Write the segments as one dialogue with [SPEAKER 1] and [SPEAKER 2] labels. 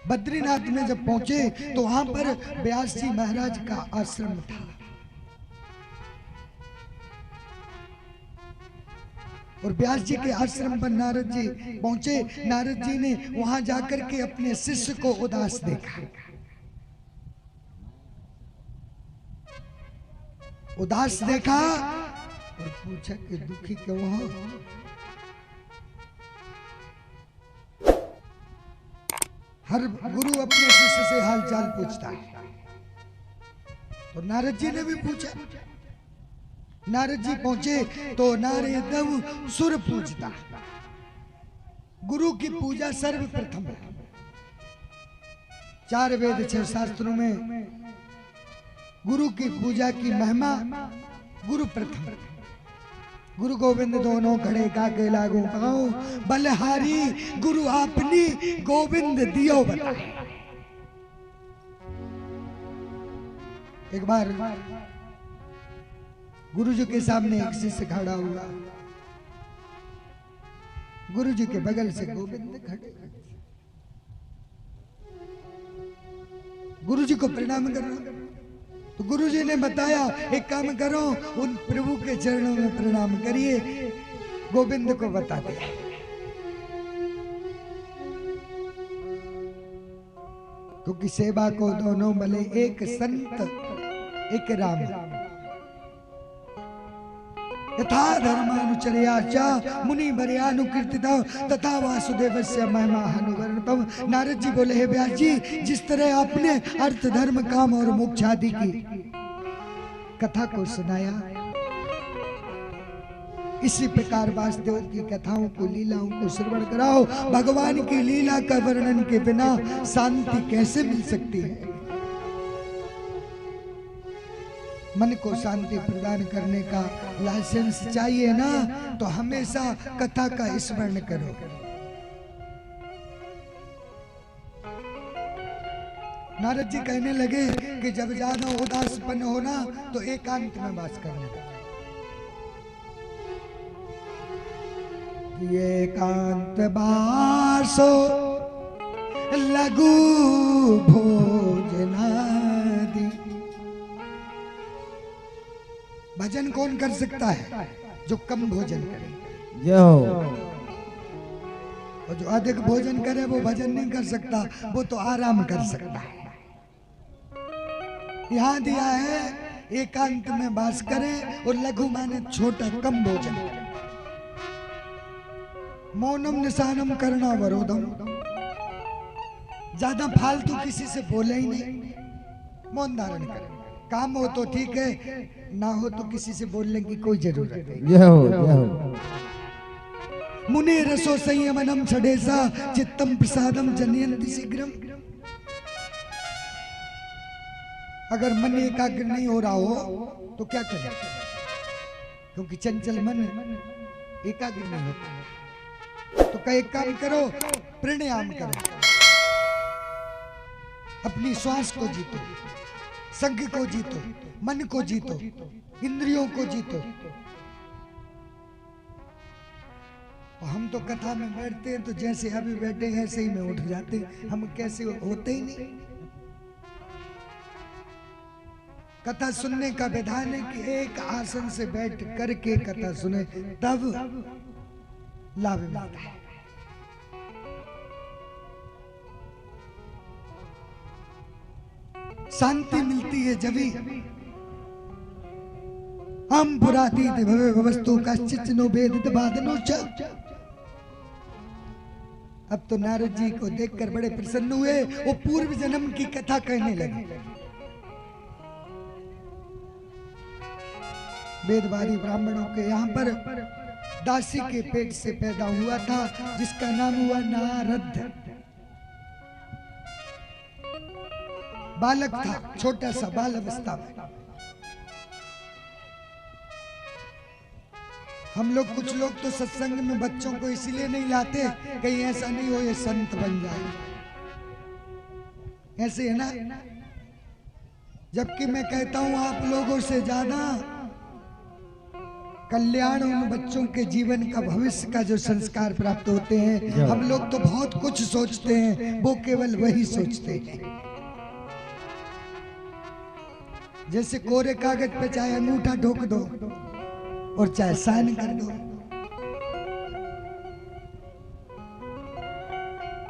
[SPEAKER 1] बद्रीनाथ में जब पहुंचे तो वहां पर व्यास जी महाराज का आश्रम था और व्यास जी के आश्रम पर नारद जी पहुंचे। नारद जी ने वहां जाकर के अपने शिष्य को उदास देखा। उदास देखा और पूछा कि दुखी क्यों हो? हर गुरु अपने शिष्य से हालचाल पूछता है, तो नारद जी ने भी पूछा। नारद जी पहुंचे तो नारद सुर पूजता। गुरु की पूजा सर्वप्रथम है। 4 वेद 6 शास्त्रों में गुरु की पूजा की महिमा गुरु प्रथम। गुरु गोविंद दोनों खड़े काके लागू पाओ, बलहारी गुरु आपनी गोविंद दियो बताए। एक बार गुरु जी के सामने एक शिष्य खड़ा हुआ। गुरु जी के बगल से गोविंद खड़े। गुरु जी को प्रणाम करो तो गुरु जी ने बताया, एक काम करो, उन प्रभु के चरणों में प्रणाम करिए, गोविंद को बता दे। क्योंकि सेवा को दोनों भले, एक संत एक राम। यथा धर्मानुचर्या मुनि वर्यानुकीर्तिता तथा वासुदेवस्य महिमा अनुवर्णितम। नारद जी बोले, हे व्यास जी, जिस तरह आपने अर्थ धर्म काम और मोक्ष आदि की कथा को सुनाया, इसी प्रकार वासुदेव की कथाओं को, लीलाओं को श्रवण कराओ। भगवान की लीला का वर्णन के बिना शांति कैसे मिल सकती है? मन को शांति प्रदान करने का लाइसेंस चाहिए ना, तो हमेशा कथा का स्मरण करो। नारद जी कहने लगे कि जब ज्यादा उदासपन हो ना तो एकांत में वास करने लगे। एकांत बासो लघु भोजनादि। भजन कौन कर सकता है? जो कम भोजन करे।
[SPEAKER 2] जो
[SPEAKER 1] और जो अधिक भोजन करे वो भजन नहीं कर सकता, वो तो आराम कर सकता है। यहाँ दिया है एकांत में वास करे और लघु माने छोटा कम भोजन करे। मौनम निशानम करना वरोधम। ज्यादा फालतू किसी से बोले ही नहीं, मौन धारण करे। काम हो तो ठीक है, ना हो तो किसी से बोलने की कोई जरूरत नहीं। मुने रसो संयमनम षडेसा चित्तम प्रसादम जनयन्ति शीघ्रम। अगर मन एकाग्र नहीं हो रहा हो तो क्या करें? क्योंकि चंचल मन एकाग्र नहीं होता। तो कई काम करो, प्राणायाम करो, अपनी श्वास को जीतो, संग को जीतो, मन को जीतो, इंद्रियों को जीतो। हम तो कथा में बैठते हैं तो जैसे अभी बैठे हैं ऐसे ही में उठ जाते, हम कैसे होते ही नहीं। कथा सुनने का विधान है कि एक आसन से बैठ करके कथा सुने, तब लाभ मिलता है। शांति मिलती है जभी हम पुराती भवे वस्तु कश्चित् नो भेदित बादनो च। अब तो नारद जी को देखकर बड़े प्रसन्न हुए, वो पूर्व जन्म की कथा कहने लगे। वेदवादी ब्राह्मणों के यहाँ पर दासी के पेट से पैदा हुआ था जिसका नाम हुआ नारद। बालक था, छोटा सा बाल अवस्था में। हम लोग कुछ लोग तो सत्संग में बच्चों को इसीलिए नहीं लाते कहीं ऐसा नहीं हो ये संत बन जाए, ऐसे है ना। जबकि मैं कहता हूं आप लोगों से ज्यादा कल्याण उन बच्चों के जीवन का, भविष्य का जो संस्कार प्राप्त होते हैं। हम लोग तो बहुत कुछ सोचते हैं, वो केवल वही सोचते हैं। जैसे कोरे कागज पे चाहे अंगूठा ठोक दो और चाहे साइन कर दो।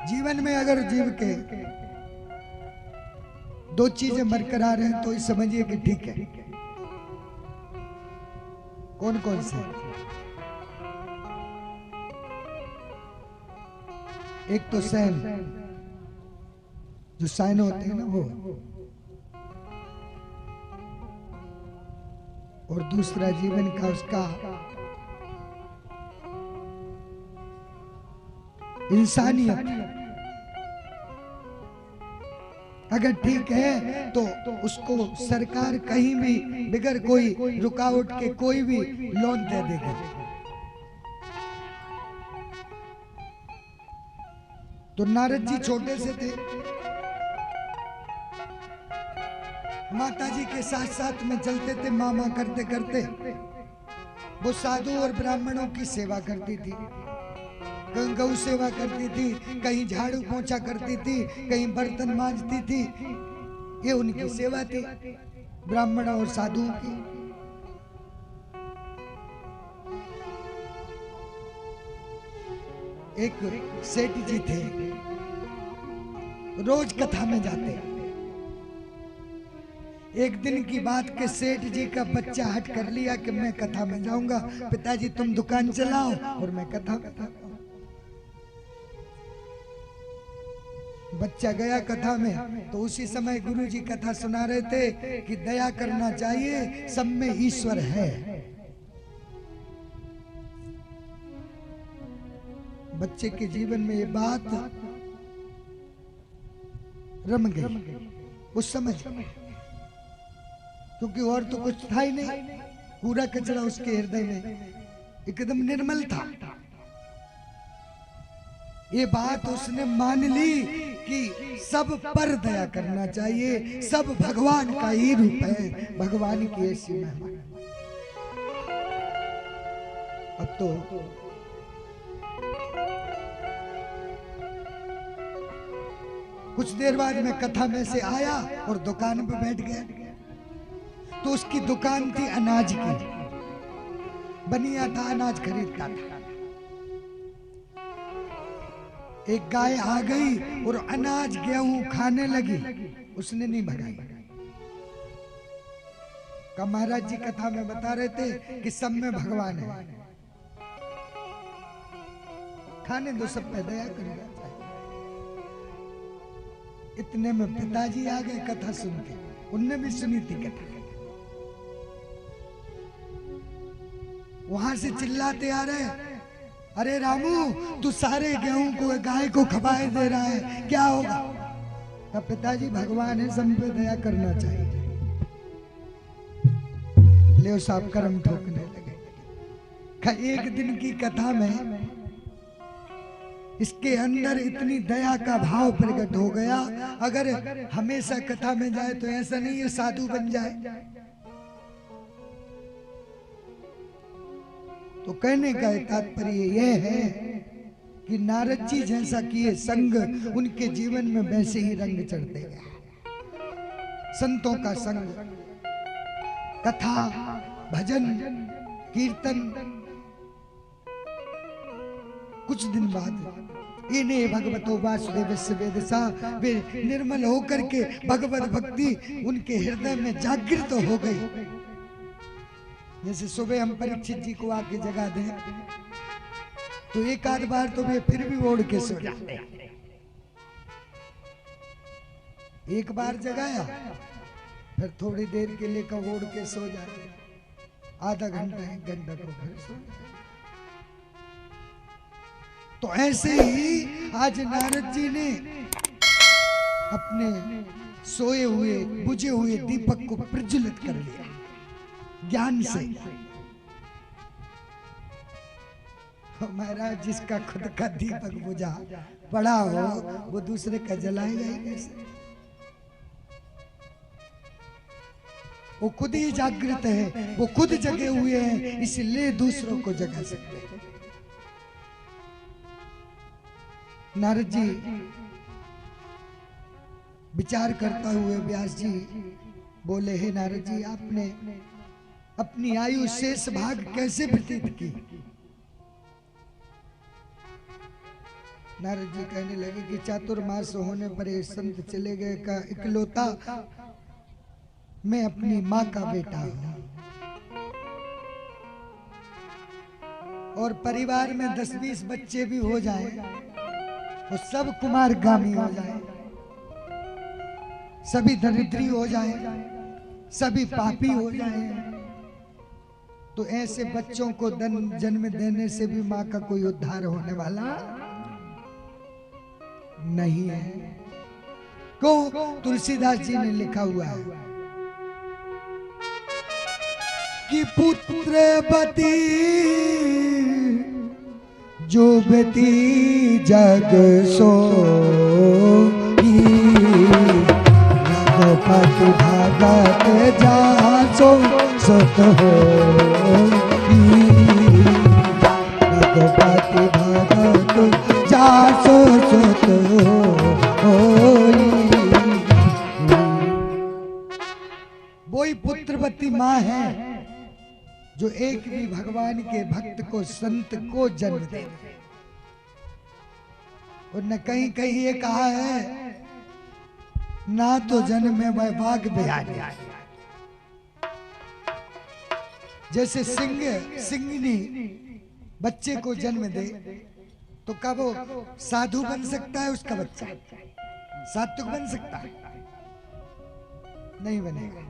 [SPEAKER 1] जीवन में अगर जीव के दो चीजें बरकरार हैं तो समझिए कि ठीक है। कौन कौन से? एक तो साइन, जो साइन होते हैं ना वो, और दूसरा जीवन का उसका इंसानियत। अगर ठीक है तो उसको सरकार कहीं भी बगैर कोई रुकावट के कोई भी लोन दे देगी। तो नारद जी छोटे से थे, माता जी के साथ साथ में चलते थे, मामा करते करते वो साधु और ब्राह्मणों की सेवा करती थी, कहीं गौ सेवा करती थी, कहीं झाड़ू पोंछा करती थी, कहीं बर्तन मांजती थी। ये उनकी सेवा थी ब्राह्मणों और साधुओं की। एक सेठ जी थे, रोज कथा में जाते। एक दिन की बात के सेठ जी का बच्चा हट कर लिया कि मैं कथा में जाऊंगा, पिताजी तुम दुकान चलाओ और मैं कथा में। बच्चा गया कथा में, तो उसी समय गुरुजी कथा सुना रहे थे कि दया करना चाहिए, सब में ईश्वर है। बच्चे के जीवन में ये बात रम गई उस समय, क्योंकि और तो कुछ था ही नहीं, पूरा कचरा उसके हृदय में एकदम निर्मल था। ये बात उसने मान ली कि सब पर दया करना चाहिए, सब भगवान का ही रूप है, भगवान की ऐसी महिमा। अब तो कुछ देर बाद में कथा में से आया और दुकान पे बैठ गया। तो उसकी दुकान थी अनाज की, बनिया था, अनाज खरीदता था। एक गाय आ गई और अनाज गेहूं खाने लगी, उसने नहीं भगाई। का महाराज जी कथा में बता रहे थे कि सब में भगवान है, खाने दो, सब पे दया करेगा। इतने में पिताजी आ गए कथा सुन के, उनने भी सुनी थी कथा। वहां से चिल्लाते आ रहे, अरे रामू तू सारे गेहूं को गाय को खवाए दे रहा है, क्या होगा? अब पिताजी भगवान है, सब पे दया करना चाहिए। ले साहब कर्म ठोकने लगे। एक दिन की कथा में इसके अंदर इतनी दया का भाव प्रकट हो गया। अगर हमेशा कथा में जाए तो ऐसा नहीं है साधु बन जाए। तो कहने का तात्पर्य यह है कि नारद जी जैसा किए संग, उनके जीवन में वैसे ही रंग चढ़ते गए। संतों का संग, कथा, भजन, कीर्तन। कुछ दिन बाद इन्हें भगवतो वासुदेवस्य वेदसा, वे निर्मल होकर के भगवत भक्ति उनके हृदय में जागृत हो गई। जैसे सुबह हम परीक्षित जी को आके जगा दें तो एक आध बार तो वे फिर भी ओढ़ के सो जाते। एक बार जगाया फिर थोड़ी देर के लिए कब ओढ़ के सो जाते, आधा घंटा एक घंटा तो फिर सो जाते। तो ऐसे ही आज नारद जी ने अपने सोए हुए बुझे हुए दीपक को प्रज्वलित कर लिया ज्ञान से। महाराज जिसका खुद का दीपक बुझा पड़ा हो वो दूसरे का जलाएगा ही कैसे? वो खुद ही जागृत है, वो खुद जगे हुए हैं, इसलिए दूसरों को जगा सकते हैं। नारद जी विचार करता हुए व्यास जी बोले, हे नारद जी, आपने अपनी आयु शेष भाग कैसे व्यतीत की? नारद जी कहने लगे कि चातुर्मास होने पर ये संत चले गए का इकलौता मैं अपनी माँ का बेटा हूं, और परिवार में 10-20 बच्चे भी हो जाए वो सब कुमारगामी हो जाए, सभी दरिद्री हो जाए, सभी पापी हो जाए, तो ऐसे बच्चों को जन्म देने से भी माँ का कोई उद्धार होने वाला नहीं है। को तुलसीदास जी ने लिखा हुआ है कि पुत्रवती जो बेटी जग सोई, रघुपति भगत जासो सुत होई, रघुपति भगत जासो सुत होई। वही पुत्रवती माँ है जो एक भी भगवान के भक्त को, संत को जन्म दे। और न कहीं कहीं ये कहा है, ना तो जन्म में वह बाघ बिहारी, जैसे सिंगनी बच्चे को जन्म दे तो कब वो साधु बन सकता है? उसका बच्चा सात्विक बन सकता है? नहीं बनेगा,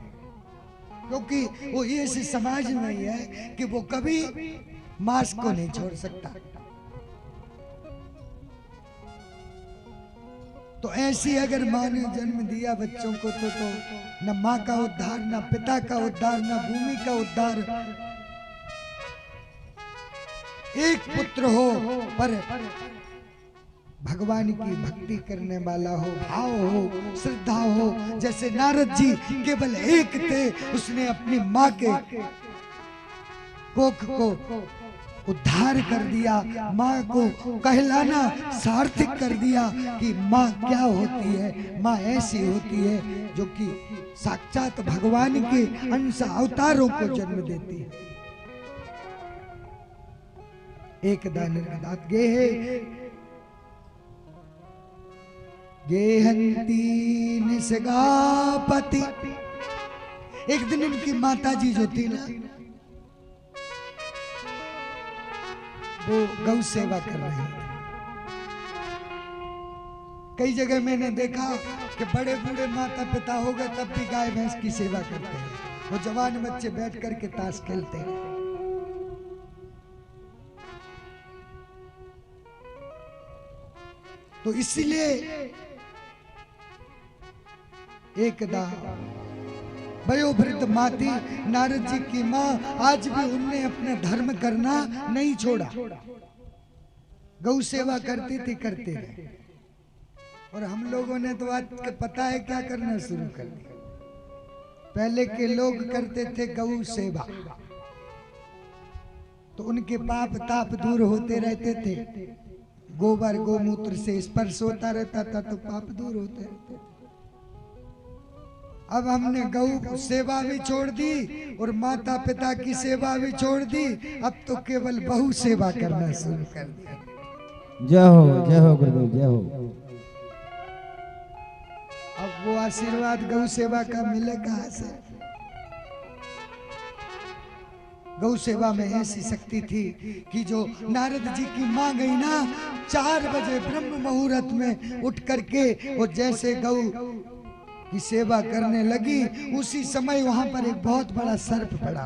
[SPEAKER 1] क्योंकि वो ये समाज में ही है कि वो कभी मांस को नहीं छोड़ सकता। तो ऐसी अगर माँ ने जन्म दिया बच्चों को तो न माँ का उद्धार, न पिता का उद्धार, न भूमि का उद्धार। एक पुत्र हो पर भगवान की भक्ति करने वाला हो, भाव हो, श्रद्धा हो। जैसे नारद जी केवल एक थे, उसने अपनी माँ के कोख को उद्धार कर दिया, माँ को कहलाना सार्थक कर दिया कि माँ क्या होती है। माँ ऐसी होती है जो कि साक्षात भगवान के अंश अवतारों को जन्म देती है। एक दात गेहंती निसगापति। एक दिन इनकी माता जी जो थी ना, वो गौ सेवा कर रही थी। कई जगह मैंने देखा कि बड़े बूढ़े माता पिता हो गए तब भी गाय भैंस की सेवा करते हैं। वो जवान बच्चे बैठ करके ताश खेलते हैं। तो इसलिए एकदा वयोवृद्ध माती नारद जी की माँ आज भी उनने अपना धर्म करना नहीं छोड़ा, गौ सेवा करती थी, करते रहे। और हम लोगों ने तो आज पता है क्या करना शुरू कर दिया। पहले के लोग करते थे गौ सेवा, तो उनके पाप ताप दूर होते रहते थे। गोबर गोमूत्र से स्पर्श होता रहता था तो पाप दूर होते रहते थे। अब हमने गौ सेवा भी छोड़ दी और माता पिता की सेवा भी छोड़ दी। अब तो केवल बहु सेवा करना शुरू कर दिया।
[SPEAKER 2] जय हो गुरुदेव, जय हो।
[SPEAKER 1] अब वो आशीर्वाद गौ सेवा का मिले कहां से? गौ सेवा में ऐसी शक्ति थी कि जो नारद जी की मां गई ना, 4 बजे ब्रह्म मुहूर्त में उठ करके वो जैसे गौ की सेवा करने लगी, उसी समय वहां पर एक बहुत बड़ा सर्प पड़ा।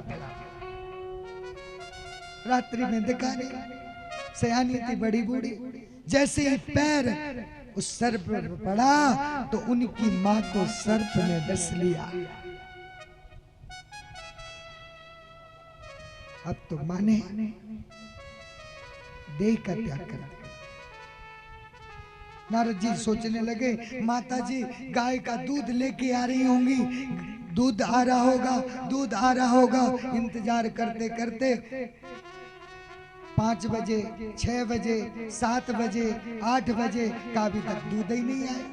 [SPEAKER 1] रात्रि में देखा नहीं, सयानी थी बड़ी बूढ़ी, जैसे ही पैर उस सर्प पर पड़ा तो उनकी मां को सर्प ने डस लिया। अब तो माने देह का त्याग कर दिया। नारद जी सोचने लगे, माता जी गाय का दूध लेके आ रही होंगी, दूध आ रहा होगा, दूध आ रहा होगा, इंतजार करते करते 5 बजे, 6 बजे, 7 बजे, 8 बजे का अभी तक दूध ही नहीं आया।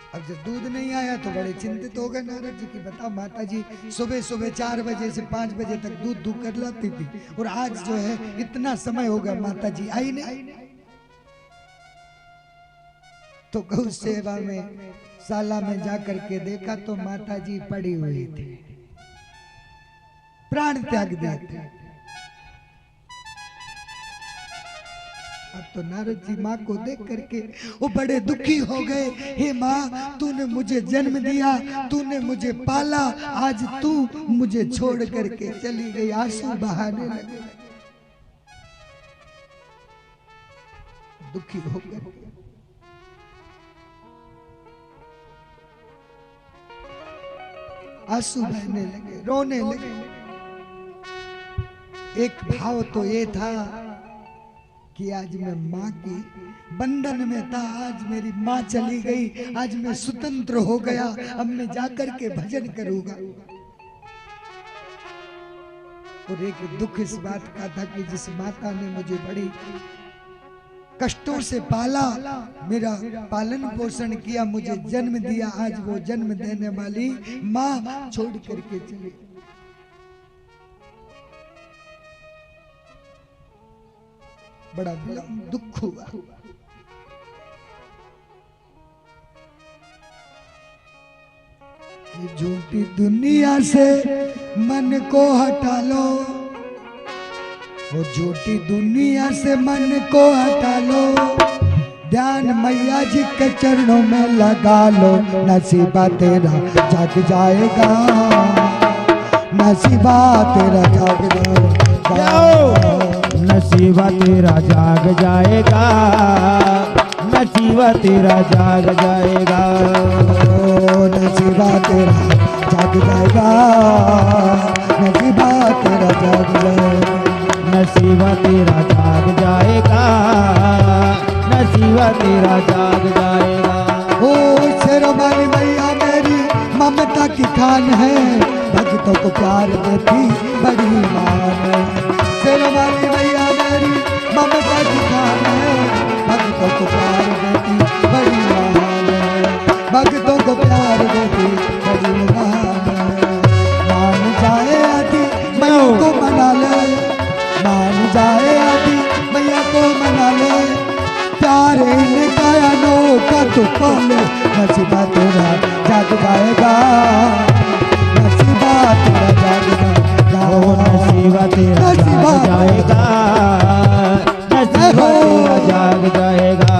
[SPEAKER 1] अब जब दूध नहीं आया तो बड़े चिंतित हो गए नारद जी की, बताओ माता जी सुबह सुबह 4 बजे से 5 बजे तक दूध दूध कर लाती थी और आज जो है इतना समय हो गया माता जी आई नहीं। तो गौ सेवा में शाला में जाकर के देखा तो माता जी पड़ी हुई थी, प्राण त्याग दिए थे। अब तो नारद जी माँ को देख करके वो बड़े दुखी हो गए। हे माँ, तूने मुझे जन्म दिया, तूने मुझे पाला, आज तू मुझे छोड़ करके चली गई। आंसू बहाने लगे, दुखी हो गए। आंसू बहने लगे, रोने लगे। एक भाव तो ये था कि आज मैं माँ की बंधन में था, आज मेरी माँ चली गई, आज मैं स्वतंत्र हो गया, अब मैं जाकर के भजन करूंगा। और एक दुख इस बात का था कि जिस माता ने मुझे बड़ी कष्टों से पाला, मेरा पालन पोषण किया, मुझे जन्म दिया, आज वो जन्म देने वाली माँ छोड़ करके चली। बड़ा दुख हुआ। झूठी दुनिया से मन को हटा लो, वो झूठी दुनिया से मन को हटा लो, ध्यान मैया जी के चरणों में लगा लो, नसीबा तेरा जग जाएगा, नसीबा तेरा जग जाएगा,
[SPEAKER 2] नसीबा तेरा जाग जाएगा, नसीबा तेरा जाग जाएगा,
[SPEAKER 1] नसीबा तेरा जाग जाएगा, नसीबा तेरा जाग जाएगा,
[SPEAKER 2] नसीबा तेरा जाग जाएगा, नसीबा तेरा जाग जाएगा।
[SPEAKER 1] ओ शेरवाली मैया मेरी ममता की खान है, भक्तों को प्यार देती बड़ी मान है। शेरवाली मैया मेरी ममता की खान है, भक्तों को प्यार देती बड़ी मान है, भक्तों को प्यार देती बड़ी मान है। मान जाए आदि मैया को मना ले, मान जाए आदि मैया को मना ले, प्यार इनका अनोखा तो पाले, नसीबा तेरा जाग जाएगा, नसीबा तेरा जाग जाएगा,
[SPEAKER 2] नसीबा तेरा जाग जाएगा, नसीबा तेरा जाग जाएगा।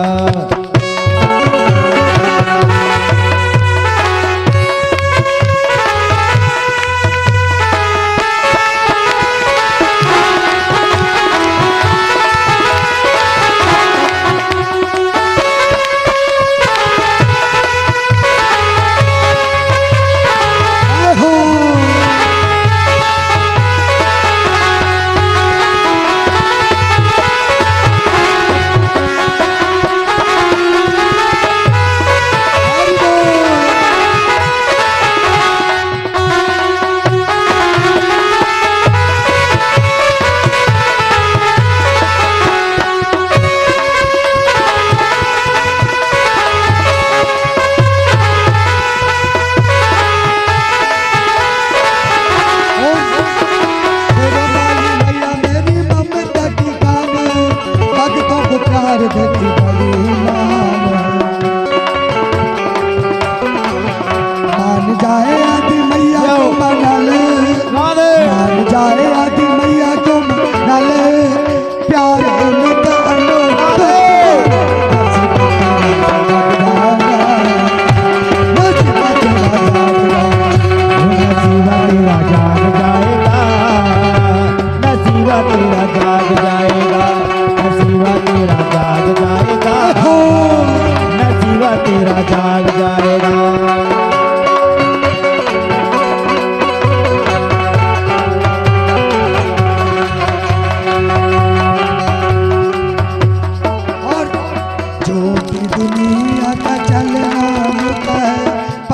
[SPEAKER 1] दुनिया का चलना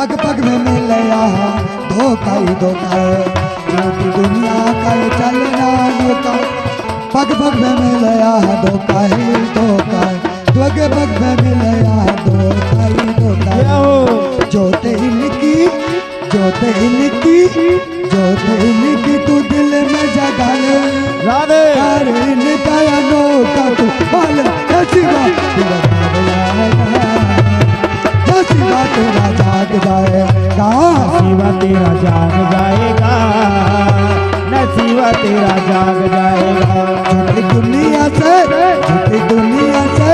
[SPEAKER 1] पग पग में मिले यहाँ धोखा ही धोखा है, झूठी दुनिया का ये चलना अनोखा। पग पग में मिले यहाँ धोखा ही धोखा है, पग पग में मिले यहाँ धोखा ही धोखा है। जोते इनकी जोते इनकी जोते इनकी तू दिल में जगा ले,
[SPEAKER 2] राधे
[SPEAKER 1] यार इनका अनोखा तू पाल नसीबा तेरा जाग जाएगा, नसीबा तेरा जाग जाएगा,
[SPEAKER 2] नसीबा तेरा जाग जाएगा।
[SPEAKER 1] झूठी दुनिया से झूठी दुनिया से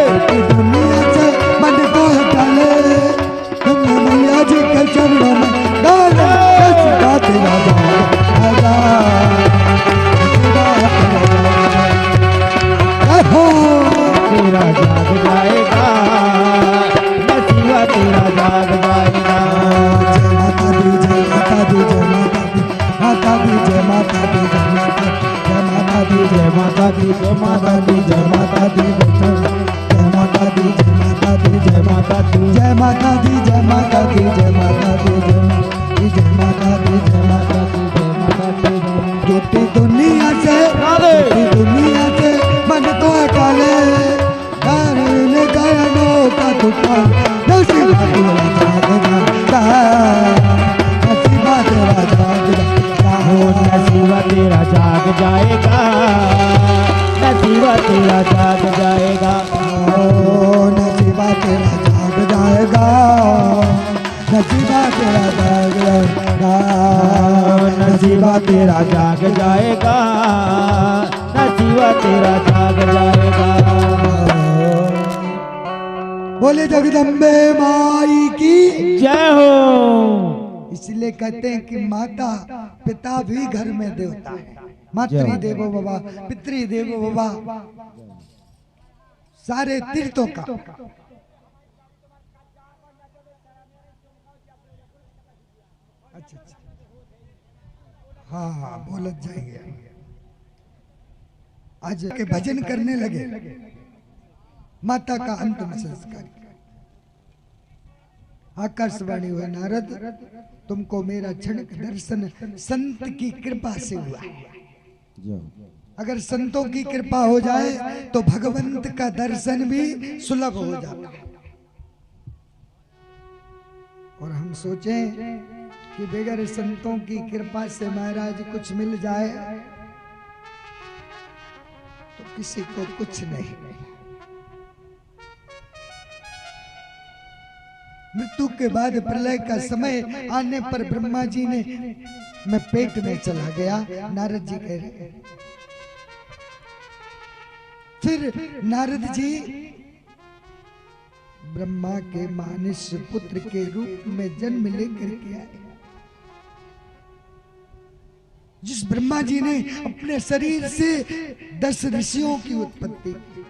[SPEAKER 1] झूठी दुनिया से मन को हटा ले, तुम मैया जी के चरणों में डाले, नसीबा तेरा जाएगा,
[SPEAKER 2] तेरा जाग जाएगा, नसीबा तेरा जाग जाएगा।
[SPEAKER 1] जय माता दी जय माता दी जय माता दी जय माता दी जय माता दी जय माता दी जय माता दी जय माता दी जय माता दी जय माता दी जय माता दी जय माता दी जय माता दी जय माता दी जय माता दी जय माता दी जय माता दी। झूठी दुनिया से झूठी दुनिया से मन को हटा ले, डालने का अनोखा तूफान नसीबा तेरा जागेगा, नसीबा तेरा जागेगा,
[SPEAKER 2] नसीबा तेरा जाग जाएगा, नसीबा तेरा जाग जाएगा।
[SPEAKER 1] नसीबा तेरा जाग जाएगा, नसीबा तेरा जाग जाएगा,
[SPEAKER 2] नसीबा तेरा जाग जाएगा, नसीबा तेरा जाग जाएगा।
[SPEAKER 1] बोले जगदम्बे माई की
[SPEAKER 2] जय हो।
[SPEAKER 1] इसलिए कहते हैं कि माता पिता भी घर में देवता है, मातृ देवो भव पितृ देवो भव, सारे तीर्थों का। अच्छा अच्छा, हाँ बोलत जाएंगे। आज के भजन करने लगे, माता का अंतिम संस्कार। आकाशवाणी हुआ, नारद तुमको मेरा क्षणिक दर्शन संत की कृपा से हुआ। अगर संतों की कृपा हो जाए तो भगवंत का दर्शन भी सुलभ हो जाता है। और हम सोचें कि बगैर संतों की कृपा से महाराज कुछ मिल जाए तो किसी को कुछ नहीं। मृत्यु के बाद प्रलय का समय आने पर ब्रह्मा जी ने मैं पेट में चला गया, नारद जी कह रहे। फिर नारद जी ब्रह्मा के मानुष पुत्र के रूप में जन्म लेकर के आए। जिस ब्रह्मा जी ने अपने शरीर से 10 ऋषियों की उत्पत्ति की,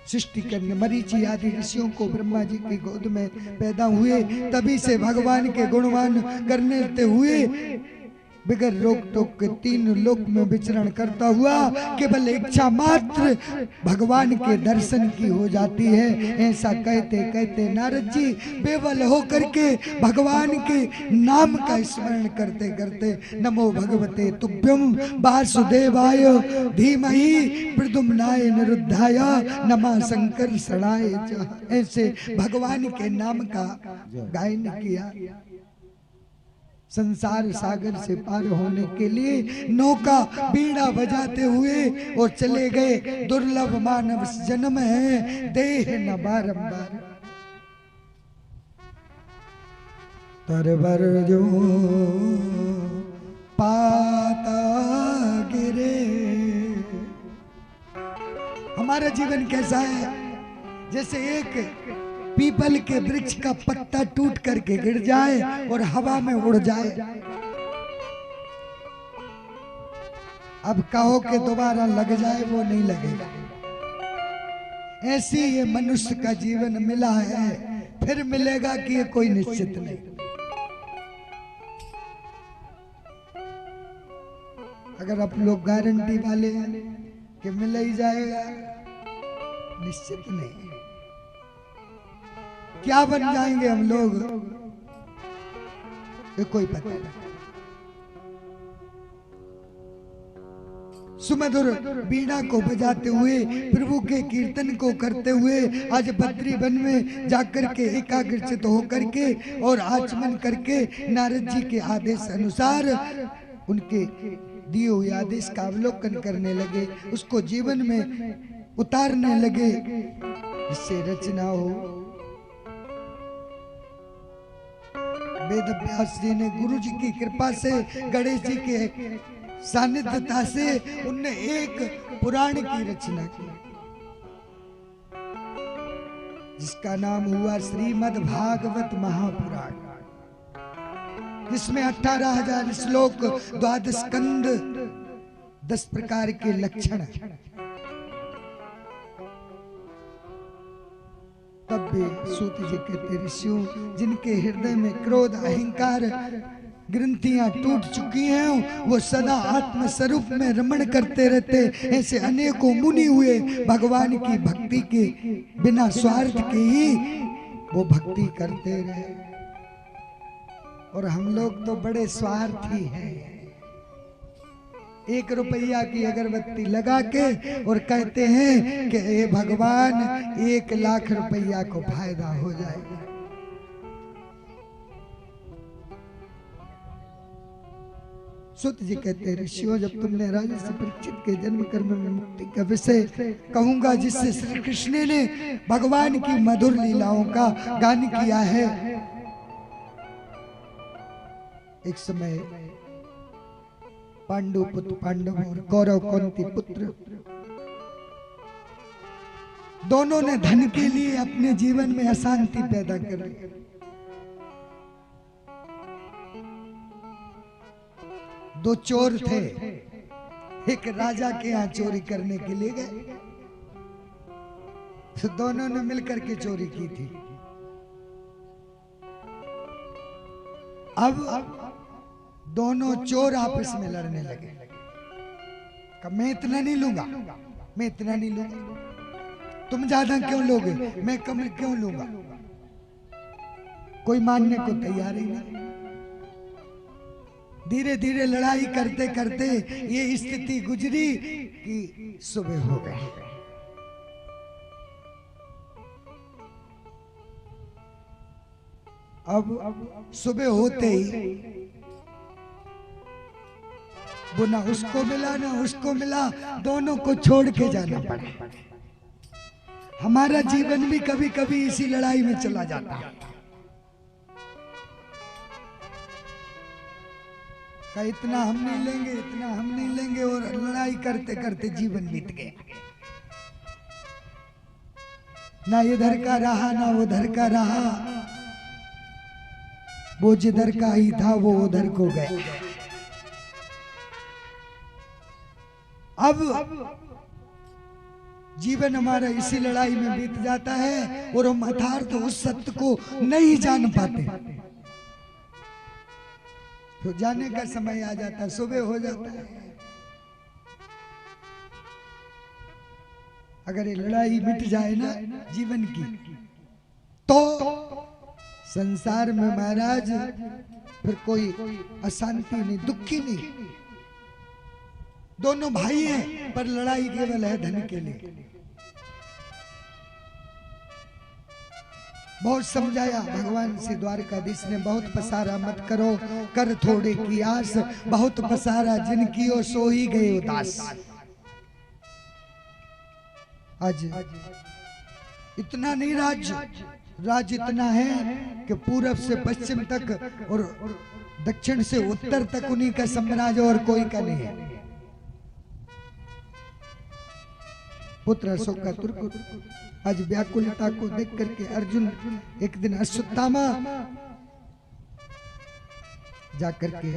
[SPEAKER 1] सृष्टि करने मरीचि आदि ऋषियों को ब्रह्मा जी की गोद में पैदा हुए, तभी से भगवान के गुणगान करने हुए बिगर रोक टोक के 3 लोक में विचरण करता हुआ केवल इच्छा मात्र भगवान के दर्शन की हो जाती है। ऐसा कहते कहते नारद जी बेवल होकर के भगवान के नाम का स्मरण करते करते नमो भगवते तुभ्यम वासुदेवाय धीमहि प्रद्युम्नाय निरुद्धाय नमः शंकर शरणाय च, ऐसे भगवान के नाम का गायन किया। संसार सागर से पार होने के लिए नौका बीड़ा बजाते हुए और चले गए। दुर्लभ मानव जन्म है, देह न बारंबार। तरवर जो पाता गिरे। हमारा जीवन कैसा है? जैसे एक पीपल के वृक्ष का पत्ता टूट करके गिर जाए और हवा में उड़ जाए। अब कहो कि दोबारा लग जाए, वो नहीं लगेगा। ऐसी ये मनुष्य का जीवन मिला है, फिर मिलेगा कि ये कोई निश्चित नहीं। अगर आप लोग गारंटी वाले हैं कि मिल ही जाएगा, निश्चित नहीं। क्या बन जाएंगे हम लोग, ये कोई पता नहीं। सुमधुर बीड़ा को बजाते हुए, प्रभु के कीर्तन को करते हुए आज बद्री वन में जाकर के एकाग्रचित होकर के और आचमन करके नारद जी के आदेश अनुसार उनके दिए हुए आदेश का अवलोकन करने लगे, उसको जीवन में उतारने लगे, जिससे रचना हो। वेद व्यास जी ने गुरु जी की कृपा से, गणेश जी के सानिध्यता से उनने एक पुराण की रचना की, जिसका नाम हुआ श्रीमद् भागवत महापुराण, जिसमें 18,000 श्लोक, 12 स्कंद, 10 प्रकार के लक्षण। तब भी सूत जी कहते ऋषियों, जिनके हृदय में क्रोध अहंकार ग्रंथियां टूट चुकी हैं, वो सदा आत्म स्वरूप में रमण करते रहते, ऐसे अनेकों मुनि हुए भगवान की भक्ति के बिना स्वार्थ के ही वो भक्ति करते रहे। और हम लोग तो बड़े स्वार्थी हैं, 1 रुपया की अगरबत्ती लगा के और कहते हैं कि हे भगवान 1 लाख रुपया को फायदा हो जाएगा। सूत जी कहते हैं ऋषियों, जब तुमने राजा से परीक्षित के जन्म कर्म में मुक्ति का विषय कहूंगा, जिससे श्री कृष्ण ने भगवान की मधुर लीलाओं का गान किया है। एक समय पांडु पुत्र पांडव और कौरव कुंती पुत्र दोनों ने धन के लिए अपने जीवन में अशांति पैदा कर ली। दो चोर थे, एक राजा के यहाँ चोरी करने के लिए गए, तो दोनों ने मिलकर के चोरी की थी। अब दोनों चोर आपस में लड़ने लगे, मैं इतना नहीं लूंगा, मैं इतना नहीं लूंगा, तुम ज्यादा क्यों लोगे, मैं कम क्यों लूंगा। कोई मानने को तैयार ही नहीं। धीरे धीरे लड़ाई करते करते ये स्थिति गुजरी कि सुबह हो गई। अब सुबह होते ही वो ना उसको मिला ना उसको मिला, दोनों को छोड़ के जाना पड़ा। हमारा जीवन भी कभी कभी इसी लड़ाई में चला जाता है। इतना हम नहीं लेंगे, इतना हम नहीं लेंगे, और लड़ाई करते करते जीवन बीत गया। ना इधर का रहा ना उधर का रहा, वो जिधर का ही था वो उधर को गए। अब जीवन हमारा इसी लड़ाई में बीत जाता है और हम यथार्थ उस सत्य को नहीं जान पाते। तो जाने का समय आ जाता है, सुबह हो जाता है। अगर ये लड़ाई मिट जाए ना जीवन की, तो संसार में महाराज फिर कोई अशांति नहीं, दुखी नहीं। दोनों भाई हैं पर लड़ाई केवल है धन के लिए। बहुत समझाया भगवान से द्वारकाधीश ने, बहुत पसारा मत करो कर थोड़े की आस, बहुत पसारा जिन कियो सो ही गए उदास। आज इतना नहीं राज इतना है कि पूरब से पश्चिम तक और दक्षिण से उत्तर तक उन्हीं का साम्राज्य और कोई का नहीं है। पुत्र अशोक का तुर्क आज व्याकुलता को देख करके अर्जुन एक दिन अश्वत्थामा जाकर के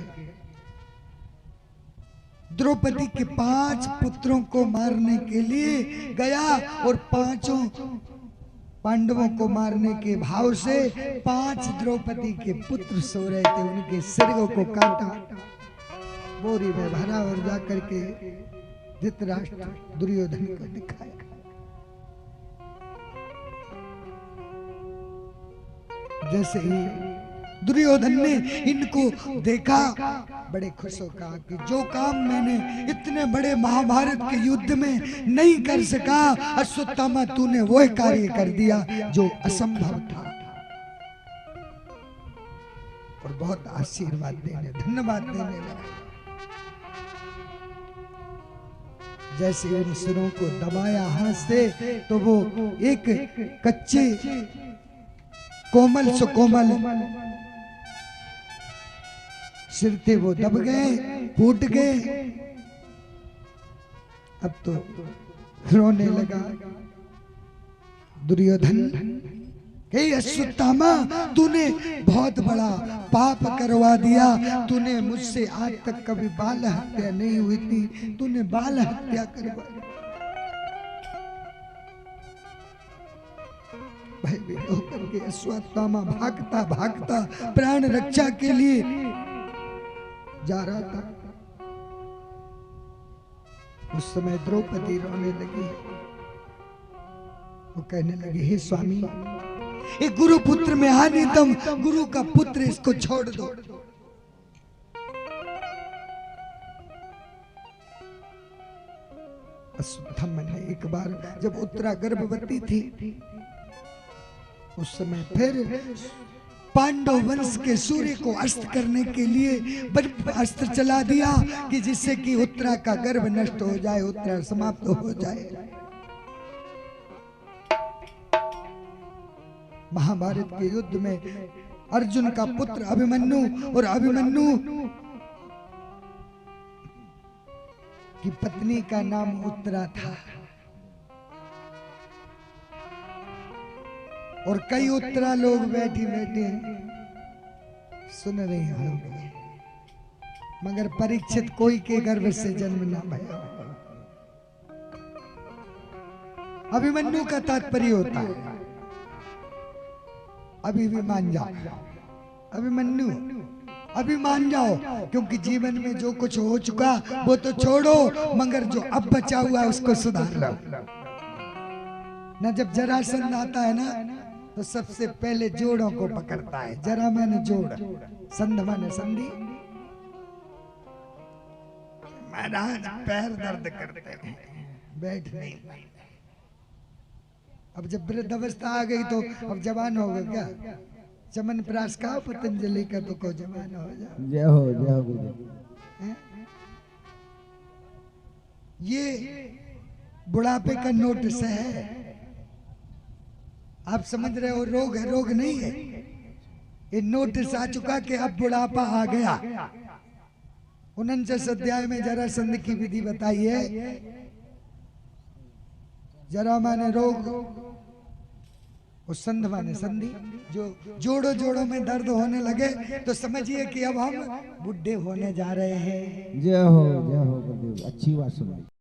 [SPEAKER 1] द्रौपदी के 5 पुत्रों को मारने के लिए गया और 5 पांडवों को मारने के भाव से 5 द्रौपदी के पुत्र सो रहे थे, उनके सिरों को काटा, बोरी में भरा और जाकर के धृतराष्ट्र दुर्योधन को दिखाया। जैसे ही दुर्योधन ने इनको देखा, बड़े खुश हो कहा कि जो काम मैंने इतने बड़े महाभारत के युद्ध में नहीं कर सका, अश्वत्थामा तूने वह कार्य कर दिया जो असंभव था। और बहुत आशीर्वाद देने, धन्यवाद देने लगा। जैसे उन सिरों को दबाया हाथ से, तो वो एक कच्चे कोमल सुकोमल सिर थे, वो दब गए, फूट गए। अब तो रोने लगा दुर्योधन। हे अश्वत्थामा, तूने बहुत बड़ा पाप करवा दिया। तूने मुझसे आज तक कभी बाल हत्या नहीं हुई थी, तूने बाल हत्या करवा दी। भयभीत होकर के अश्वत्थामा भागता भागता प्राण रक्षा के लिए जा रहा था। उस समय द्रौपदी रोने लगी। वो कहने लगी, हे स्वामी, एक गुरु पुत्र में हानितम, गुरु का पुत्र, इसको छोड़ दो। अश्वत्थामा ने एक बार जब उत्तरा गर्भवती थी, उस समय फिर पांडव वंश के सूर्य को अस्त करने के लिए अस्त्र चला दिया कि जिससे कि उत्तरा का गर्भ नष्ट हो जाए, उत्तरा समाप्त हो जाए। महाभारत के युद्ध में अर्जुन का पुत्र अभिमन्यु, और अभिमन्यु की पत्नी का नाम उत्तरा था। और कई उत्तरा लोग बैठी बैठे सुन रहे हैं, मगर परीक्षित कोई के गर्भ से जन्म ना भया। अभिमन्यु का तात्पर्य होता है अभी भी मान जाओ, अभिमन्यु अभी मान जाओ, क्योंकि जीवन में जो कुछ हो चुका वो तो छोड़ो, मगर जो अब बचा हुआ उसको सुधार लो ना। जब जरासंध आता है ना, तो सबसे पहले जोड़ों को पकड़ता है। जरा माने जोड़, संध माने संधि। महाराज पैर दर्द करते हैं, बैठ नहीं। अब जब वृद्ध अवस्था आ गई तो अब जवान हो गए क्या? चमन प्राश का पतंजलि का तो को जवान हो जाए।
[SPEAKER 2] जय हो, जय हो गुरुदेव।
[SPEAKER 1] ये बुढ़ापे का नोटिस है। आप समझ रहे हो, रोग है, रोग नहीं है। ये नोटिस आ चुका कि अब बुढ़ापा आ गया। 49 अध्याय में जरासंध की विधि बताई है। जरा माने रोग, और संध माने संधि। जो जोड़ों जोड़ों में दर्द होने लगे तो समझिए कि अब हम बुढ़े होने जा रहे हैं।
[SPEAKER 2] जय हो गुरुदेव, अच्छी बात सुनाई।